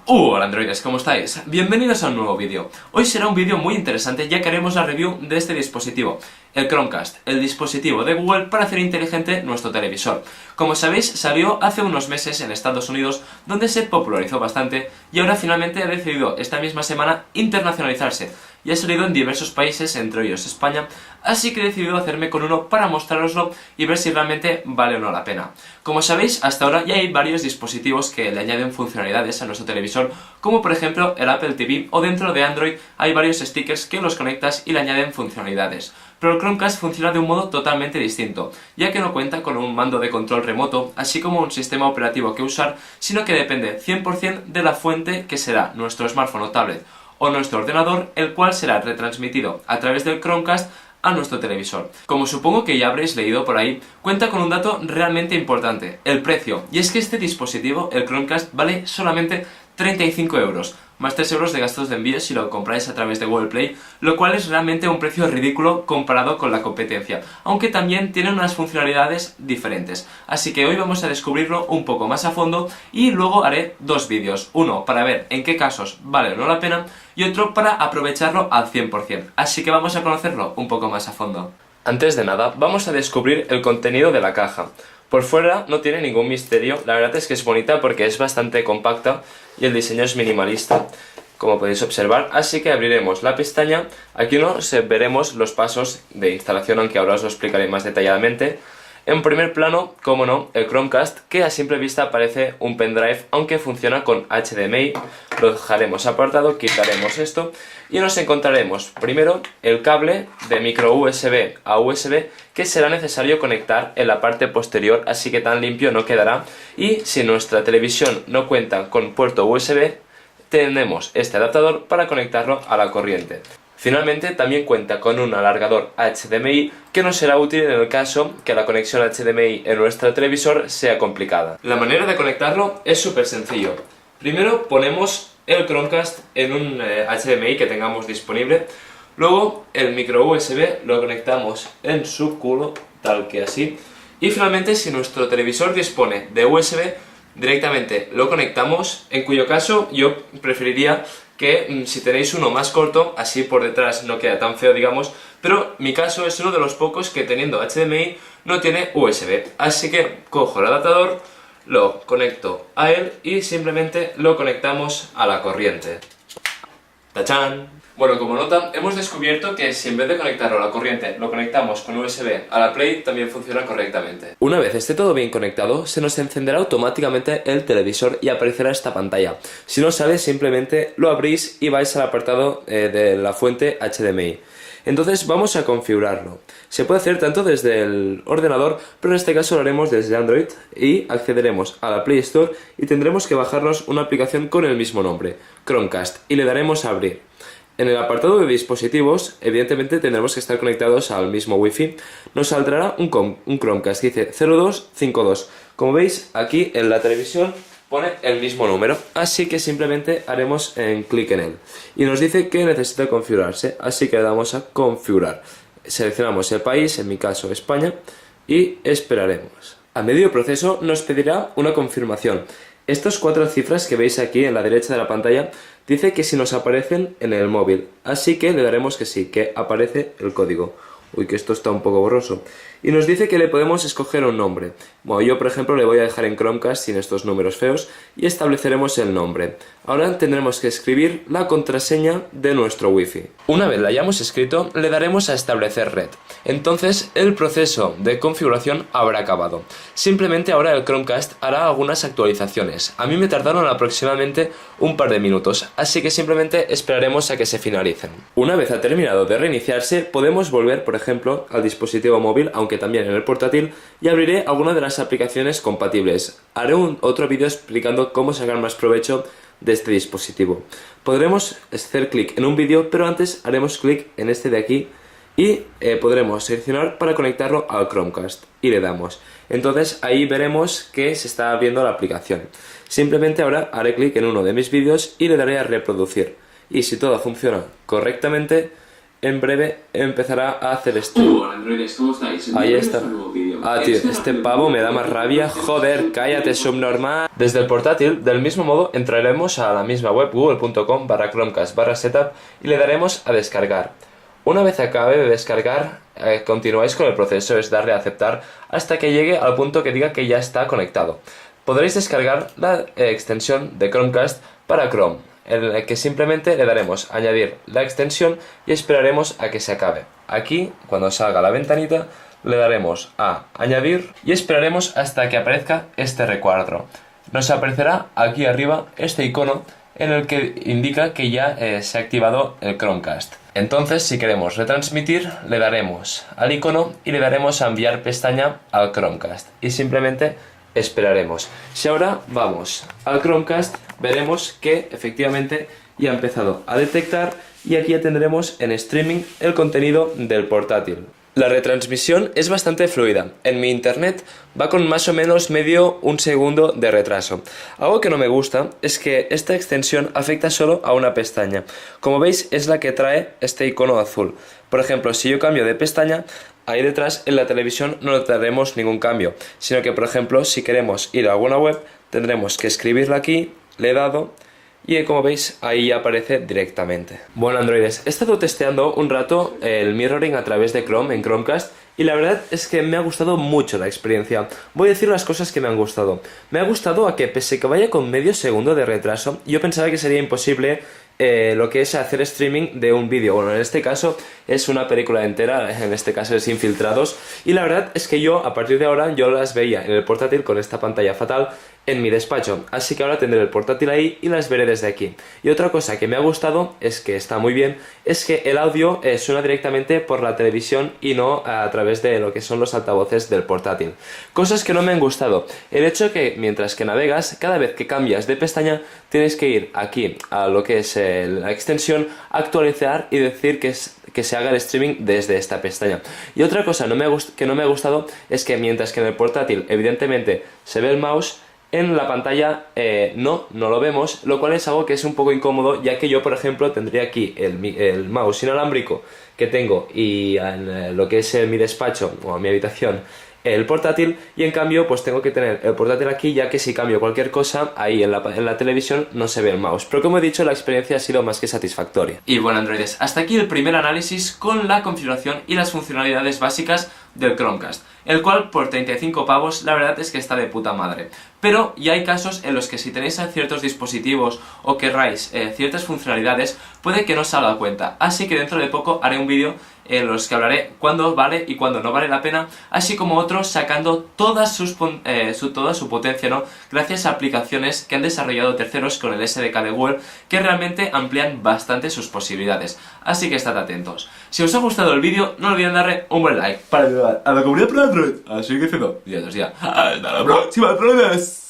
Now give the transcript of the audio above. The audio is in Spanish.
Hola androides, ¿cómo estáis? Bienvenidos a un nuevo vídeo. Hoy será un vídeo muy interesante ya que haremos la review de este dispositivo, el Chromecast, el dispositivo de Google para hacer inteligente nuestro televisor. Como sabéis, salió hace unos meses en Estados Unidos, donde se popularizó bastante y ahora finalmente ha decidido esta misma semana internacionalizarse y ha salido en diversos países, entre ellos España, así que he decidido hacerme con uno para mostraroslo y ver si realmente vale o no la pena. Como sabéis, hasta ahora ya hay varios dispositivos que le añaden funcionalidades a nuestro televisor, como por ejemplo el Apple TV, o dentro de Android hay varios stickers que los conectas y le añaden funcionalidades. Pero el Chromecast funciona de un modo totalmente distinto, ya que no cuenta con un mando de control remoto, así como un sistema operativo que usar, sino que depende 100% de la fuente que será nuestro smartphone o tablet o nuestro ordenador, el cual será retransmitido a través del Chromecast a nuestro televisor. Como supongo que ya habréis leído por ahí, cuenta con un dato realmente importante, el precio, y es que este dispositivo, el Chromecast, vale solamente 35 euros, más 3 euros de gastos de envío si lo compráis a través de Google Play, lo cual es realmente un precio ridículo comparado con la competencia, aunque también tiene unas funcionalidades diferentes. Así que hoy vamos a descubrirlo un poco más a fondo y luego haré dos vídeos, uno para ver en qué casos vale o no la pena y otro para aprovecharlo al 100%, así que vamos a conocerlo un poco más a fondo. Antes de nada, vamos a descubrir el contenido de la caja. Por fuera no tiene ningún misterio, la verdad es que es bonita porque es bastante compacta y el diseño es minimalista, como podéis observar, así que abriremos la pestaña. Aquí veremos los pasos de instalación, aunque ahora os lo explicaré más detalladamente. En primer plano, como no, el Chromecast, que a simple vista parece un pendrive, aunque funciona con HDMI. Lo dejaremos apartado, quitaremos esto y nos encontraremos primero el cable de micro USB a USB que será necesario conectar en la parte posterior, así que tan limpio no quedará. Y si nuestra televisión no cuenta con puerto USB, tenemos este adaptador para conectarlo a la corriente. Finalmente también cuenta con un alargador HDMI que nos será útil en el caso que la conexión HDMI en nuestro televisor sea complicada. La manera de conectarlo es súper sencillo. Primero ponemos el Chromecast en un HDMI que tengamos disponible. Luego el micro USB lo conectamos en su culo, tal que así. Y finalmente, si nuestro televisor dispone de USB, directamente lo conectamos, en cuyo caso yo preferiría que si tenéis uno más corto, así por detrás no queda tan feo, digamos, pero mi caso es uno de los pocos que teniendo HDMI no tiene USB, así que cojo el adaptador, lo conecto a él y simplemente lo conectamos a la corriente. ¡Tachán! Bueno, como nota, hemos descubierto que si en vez de conectarlo a la corriente lo conectamos con USB a la Play, también funciona correctamente. Una vez esté todo bien conectado, se nos encenderá automáticamente el televisor y aparecerá esta pantalla. Si no sale, simplemente lo abrís y vais al apartado de la fuente HDMI. Entonces vamos a configurarlo. Se puede hacer tanto desde el ordenador, pero en este caso lo haremos desde Android y accederemos a la Play Store y tendremos que bajarnos una aplicación con el mismo nombre, Chromecast, y le daremos a abrir. En el apartado de dispositivos, evidentemente tendremos que estar conectados al mismo Wi-Fi. Nos saldrá un Chromecast que dice 0252. Como veis, aquí en la televisión pone el mismo número, así que simplemente haremos clic en él. Y nos dice que necesita configurarse, así que le damos a configurar. Seleccionamos el país, en mi caso España, y esperaremos. A medio proceso nos pedirá una confirmación. Estas 4 cifras que veis aquí en la derecha de la pantalla dice que si nos aparecen en el móvil, así que le daremos que sí, que aparece el código. Uy, que esto está un poco borroso. Y nos dice que le podemos escoger un nombre. Bueno, yo por ejemplo le voy a dejar en Chromecast sin estos números feos y estableceremos el nombre. Ahora tendremos que escribir la contraseña de nuestro Wi-Fi. Una vez la hayamos escrito, le daremos a establecer red. Entonces el proceso de configuración habrá acabado. Simplemente ahora el Chromecast hará algunas actualizaciones. A mí me tardaron aproximadamente un par de minutos, así que simplemente esperaremos a que se finalicen. Una vez ha terminado de reiniciarse, podemos volver, por ejemplo, al dispositivo móvil, aunque también en el portátil, y abriré alguna de las aplicaciones compatibles. Haré otro vídeo explicando cómo sacar más provecho de este dispositivo. Podremos hacer clic en un vídeo, pero antes haremos clic en este de aquí y podremos seleccionar para conectarlo al Chromecast y le damos. Entonces ahí veremos que se está abriendo la aplicación. Simplemente ahora haré clic en uno de mis vídeos y le daré a reproducir. Y si todo funciona correctamente, en breve empezará a hacer stream. Hola androides, ¿cómo estáis? Ahí está. Tío, tío, este pavo me da más rabia. Joder, cállate, subnormal. Desde el portátil, del mismo modo, entraremos a la misma web google.com/chromecast/setup y le daremos a descargar. Una vez acabe de descargar, continuáis con el proceso, es darle a aceptar hasta que llegue al punto que diga que ya está conectado. Podréis descargar la extensión de Chromecast para Chrome, en el que simplemente le daremos a añadir la extensión y esperaremos a que se acabe. Aquí, cuando salga la ventanita, le daremos a añadir y esperaremos hasta que aparezca este recuadro. Nos aparecerá aquí arriba este icono en el que indica que ya se ha activado el Chromecast. Entonces, si queremos retransmitir, le daremos al icono y le daremos a enviar pestaña al Chromecast y simplemente esperaremos. Si ahora vamos al Chromecast, veremos que efectivamente ya ha empezado a detectar y aquí ya tendremos en streaming el contenido del portátil. La retransmisión es bastante fluida. En mi internet va con más o menos un segundo de retraso. Algo que no me gusta es que esta extensión afecta solo a una pestaña. Como veis, es la que trae este icono azul. Por ejemplo, si yo cambio de pestaña, ahí detrás en la televisión no notaremos ningún cambio, sino que, por ejemplo, si queremos ir a alguna web, tendremos que escribirla aquí, le he dado, y como veis, ahí aparece directamente. Bueno, androides, he estado testeando un rato el mirroring a través de Chrome en Chromecast y la verdad es que me ha gustado mucho la experiencia. Voy a decir las cosas que me han gustado. Me ha gustado a que, pese que vaya con medio segundo de retraso, yo pensaba que sería imposible lo que es hacer streaming de un vídeo. Bueno, en este caso es una película entera, en este caso es Infiltrados, y la verdad es que yo, a partir de ahora, yo las veía en el portátil con esta pantalla fatal en mi despacho, así que ahora tendré el portátil ahí y las veré desde aquí. Y otra cosa que me ha gustado, es que está muy bien, es que el audio suena directamente por la televisión y no a través de lo que son los altavoces del portátil. Cosas que no me han gustado: el hecho que mientras que navegas, cada vez que cambias de pestaña, tienes que ir aquí a lo que es la extensión, actualizar y decir que se haga el streaming desde esta pestaña. Y otra cosa que no me ha gustado es que mientras que en el portátil evidentemente se ve el mouse, en la pantalla no lo vemos, lo cual es algo que es un poco incómodo, ya que yo, por ejemplo, tendría aquí el mouse inalámbrico que tengo y en lo que es mi despacho o mi habitación el portátil, y en cambio pues tengo que tener el portátil aquí, ya que si cambio cualquier cosa ahí en la televisión no se ve el mouse. Pero como he dicho, la experiencia ha sido más que satisfactoria. Y bueno, androides, hasta aquí el primer análisis con la configuración y las funcionalidades básicas del Chromecast, el cual por 35 pavos la verdad es que está de puta madre. Pero ya hay casos en los que si tenéis ciertos dispositivos o querráis ciertas funcionalidades, puede que no os salga a cuenta. Así que dentro de poco haré un vídeo en los que hablaré cuándo vale y cuándo no vale la pena, así como otros sacando toda su potencia, ¿no?, gracias a aplicaciones que han desarrollado terceros con el SDK de Google, que realmente amplían bastante sus posibilidades. Así que estad atentos. Si os ha gustado el vídeo, no olvidéis darle un buen like para ayudar a la comunidad pro Android. Así que, ya. Hasta la próxima, troles.